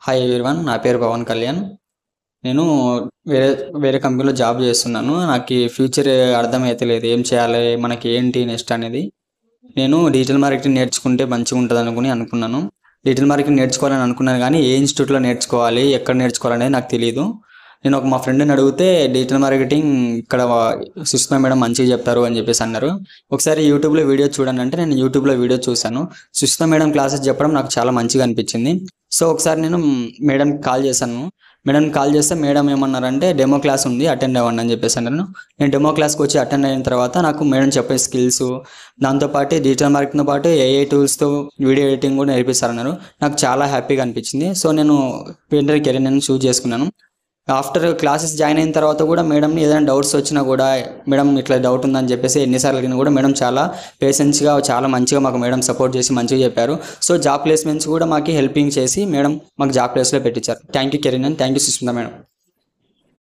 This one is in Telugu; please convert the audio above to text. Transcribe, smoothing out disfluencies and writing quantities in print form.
Hi everyone. నా పేరు పవన్ కళ్యాణ్. నేను వేరే వేరే కంపెనీలో జాబ్ చేస్తున్నాను. నాకు ఈ ఫ్యూచర్ అర్థమైతలేదు. ఏం చేయాలి? మనకి ఏంటి నెక్స్ట్ అనేది. నేను డిజిటల్ మార్కెటింగ్ నేర్చుకుంటే మంచిగుంటదనుకుని అనుకున్నాను. డిజిటల్ మార్కెటింగ్ నేర్చుకోవాలని అనుకున్నాను గానీ, ఏ ఇన్‌స్టిట్యూట్‌లో నేర్చుకోవాలి? ఎక్కడ నేర్చుకోవాలనేది నాకు తెలీదు. నేను మా ఫ్రెండ్‌ని అడిగితే డిజిటల్ మార్కెటింగ్ ఇక్కడ సుష్మా మేడం మంచిగా చెప్తారు అని చెప్పేసి అన్నారు. ఒకసారి యూట్యూబ్‌లో వీడియో చూడండి అంటే నేను యూట్యూబ్‌లో వీడియో చూశాను. సుష్మా మేడం క్లాసెస్ చెప్పడం నాకు చాలా మంచిగా అనిపించింది. సో, ఒకసారి నేను మేడంకి కాల్ చేశాను. మేడంకి కాల్ చేస్తే మేడం ఏమన్నారంటే, "డెమో క్లాస్ ఉంది అటెండ్ అవ్వండి" అని చెప్పేసి అన్నారు. నేను డెమో క్లాస్‌కి వచ్చి అటెండ్ అయిన తర్వాత నాకు మేడం చెప్పే స్కిల్స్, దాంతో పాటు డిజిటల్ మార్కెటింగ్‌తో పాటు ఏఐ టూల్స్‌తో వీడియో ఎడిటింగ్ కూడా నేర్పిస్తారన్నారు. నాకు చాలా హ్యాపీగా అనిపించింది. సో, నేను పెయింటర్ కెరీర్ నేను చూజ్ చేసుకున్నాను. ఆఫ్టర్ క్లాసెస్ జాయిన్ అయిన తర్వాత కూడా మేడంని ఏదైనా డౌట్స్ వచ్చినా కూడా, మేడం ఇట్లా డౌట్ ఉందని చెప్పేసి ఎన్నిసార్లు అడిగినా కూడా మేడం చాలా పేషెన్స్‌గా, చాలా మంచిగా మాకు మేడం సపోర్ట్ చేసి మంచిగా చెప్పారు. సో, జాబ్ ప్లేస్‌మెంట్స్ కూడా మాకు హెల్పింగ్ చేసి మేడం మాకు జాబ్ ప్లేస్‌లో పెట్టించారు. Thank you career and thank you Susmita madam.